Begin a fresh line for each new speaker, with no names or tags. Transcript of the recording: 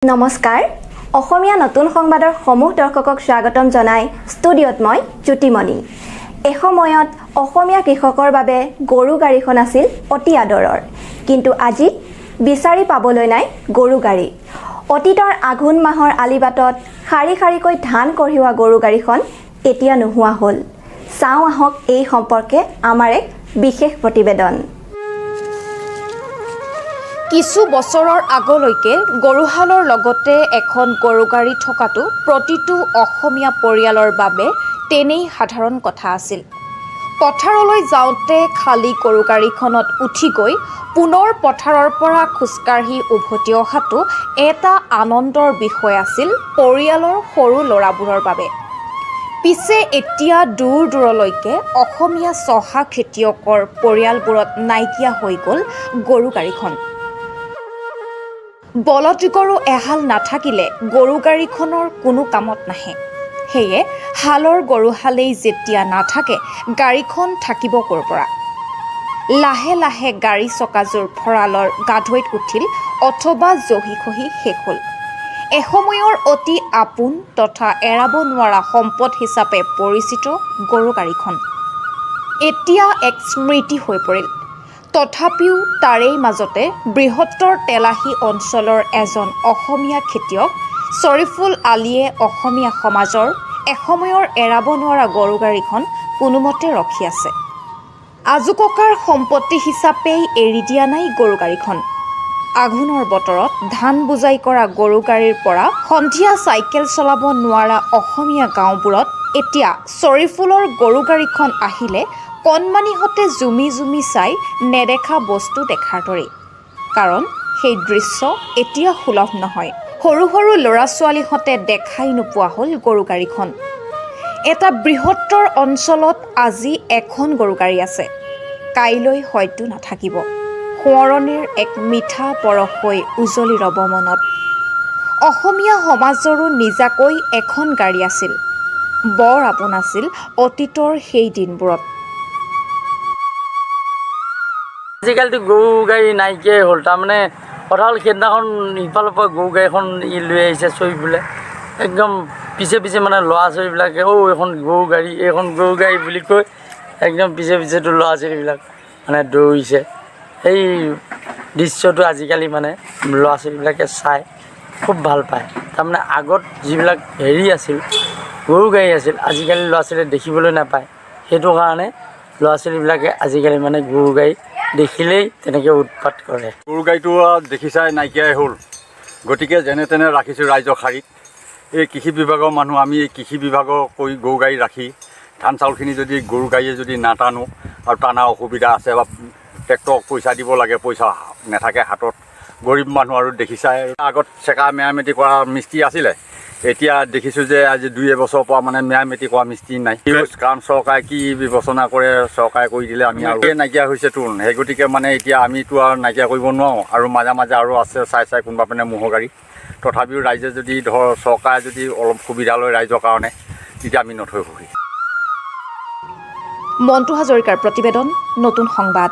নমস্কাৰ অসমীয়া নতুন সংবাদৰ সমূহ দৰ্শকক স্বাগতম জনাই ষ্টুডিঅ'ত মই জ্যোতিমণি এসময়ত অসমীয়া কৃষকৰ বাবে গৰু গাড়ীখন আছিল অতি আদৰৰ কিন্তু আজি বিচাৰি পাবলৈ নাই গৰু গাড়ী অতীতৰ আঘোণ মাহৰ আলিবাটত খাৰি খাৰিকৈ ধান কঢ়িওৱা গৰু গাড়ীখন এতিয়া নোহোৱা হ'ল চাওঁ আহক এই সম্পৰ্কে আমাৰ এক বিশেষ প্ৰতিবেদন
কিছু বছৰৰ আগলৈকে গৰুহালৰ লগতে এখন গৰু গাড়ী থকাটো প্ৰতিটো অসমীয়া পৰিয়ালৰ বাবে তেনেই সাধাৰণ কথা আছিল পথাৰলৈ যাওঁতে খালী গৰু গাড়ীখনত উঠি গৈ পুনৰ পথাৰৰ পৰা খোজকাঢ়ি উভতি অহাটো এটা আনন্দৰ বিষয় আছিল পৰিয়ালৰ সৰু ল'ৰাবোৰৰ বাবে পিছে এতিয়া দূৰ দূৰলৈকে অসমীয়া চহা খেতিয়কৰ পৰিয়ালবোৰত নাইকিয়া হৈ গ'ল গৰু গাড়ীখন বলদ গৰু এহাল নাথাকিলে গৰু গাড়ীখনৰ কোনো কামত নাহে সেয়ে হালৰ গৰুহালেই যেতিয়া নাথাকে গাড়ীখন থাকিব ক'ৰ পৰা লাহে লাহে গাড়ী চকাযোৰ ভঁৰালৰ গাধৈত উঠিল অথবা জহি খহি শেষ হ'ল এসময়ৰ অতি আপোন তথা এৰাব নোৱাৰা সম্পদ হিচাপে পৰিচিত গৰু গাড়ীখন এতিয়া এক স্মৃতি হৈ পৰিল তথাপিও তাৰেই মাজতে বৃহত্তৰ তেলাহী অঞ্চলৰ এজন অসমীয়া খেতিয়ক শ্বৰিফুল আলীয়ে অসমীয়া সমাজৰ এসময়ৰ এৰাব নোৱাৰা গৰু গাড়ীখন কোনোমতে ৰখি আছে আজুককাৰ সম্পত্তি হিচাপেই এৰি দিয়া নাই গৰু গাড়ীখন আঘোণৰ বতৰত ধান বুজাই কৰা গৰু গাড়ীৰ পৰা সন্ধিয়া চাইকেল চলাব নোৱাৰা অসমীয়া গাঁওবোৰত এতিয়া শ্বৰিফুলৰ গৰু গাড়ীখন আহিলে কণমানিহঁতে জুমি জুমি চাই নেদেখা বস্তু দেখাৰ দৰে কাৰণ সেই দৃশ্য এতিয়া সুলভ নহয় সৰু সৰু ল'ৰা ছোৱালীহঁতে দেখাই নোপোৱা হ'ল গৰু গাড়ীখন এটা বৃহত্তৰ অঞ্চলত আজি এখন গৰু গাড়ী আছে কাইলৈ হয়তো নাথাকিব সোঁৱৰণিৰ এক মিঠা পৰশ হৈ উজলি ৰ'ব মনত অসমীয়া সমাজৰো নিজাকৈ এখন গাড়ী আছিল বৰ আপোন আছিল অতীতৰ সেই দিনবোৰত
আজিকালিতো গৰু গাড়ী নাইকিয়াই হ'ল তাৰমানে কথা হ'ল সেইদিনাখন ইফালৰ পৰা গৰু গাড়ীখন লৈ আহিছে চৰি বোলে একদম পিছে পিছে মানে ল'ৰা ছোৱালীবিলাকে এইখন গৰু গাড়ী বুলি কৈ একদম পিছে পিছেতো ল'ৰা ছোৱালীবিলাক মানে দৌৰিছে সেই দৃশ্যটো আজিকালি মানে ল'ৰা ছোৱালীবিলাকে চাই খুব ভাল পায় তাৰমানে আগত যিবিলাক হেৰি আছিল গৰু গাড়ী আছিল আজিকালি ল'ৰা ছোৱালীয়ে দেখিবলৈ নাপায় সেইটো কাৰণে ল'ৰা ছোৱালীবিলাকে আজিকালি মানে গৰু গাড়ী দেখিলেই তেনেকৈ উৎপাত কৰে
গৰু গাড়ীটো দেখিচাই নাইকিয়াই হ'ল গতিকে যেনে তেনে ৰাখিছোঁ ৰাইজৰ শাৰীত এই কৃষি বিভাগৰ মানুহ আমি এই কৃষি বিভাগৰ কৰি গৰু গাড়ী ৰাখি ধান চাউলখিনি যদি গৰু গাড়ীয়ে যদি নাটানো আৰু টানা অসুবিধা আছে বা ট্ৰেক্টৰক পইচা দিব লাগে পইচা নাথাকে হাতত গৰীব মানুহ আৰু দেখিচাই আগত চেকা মেৰামেতি কৰা মিস্ত্ৰী আছিলে এতিয়া দেখিছোঁ যে আজি 2 এবছৰৰ পৰা মানে মেৰামেতি কৰা মিস্ত্ৰী নাই কাৰণ চৰকাৰে কি বিবেচনা কৰে চৰকাৰে কৰি দিলে আমি আৰু নাইকিয়া হৈছেতো সেই গতিকে মানে এতিয়া আমিতো আৰু নাইকিয়া কৰিব নোৱাৰোঁ আৰু মাজে মাজে আৰু আছে চাই কোনোবা পিনে ম'হৰ গাড়ী তথাপিও ৰাইজে যদি চৰকাৰে যদি অলপ সুবিধা লয় ৰাইজৰ কাৰণে তেতিয়া আমি নথৈ সুখী
মণ্টু হাজৰিকাৰ প্ৰতিবেদন নতুন সংবাদ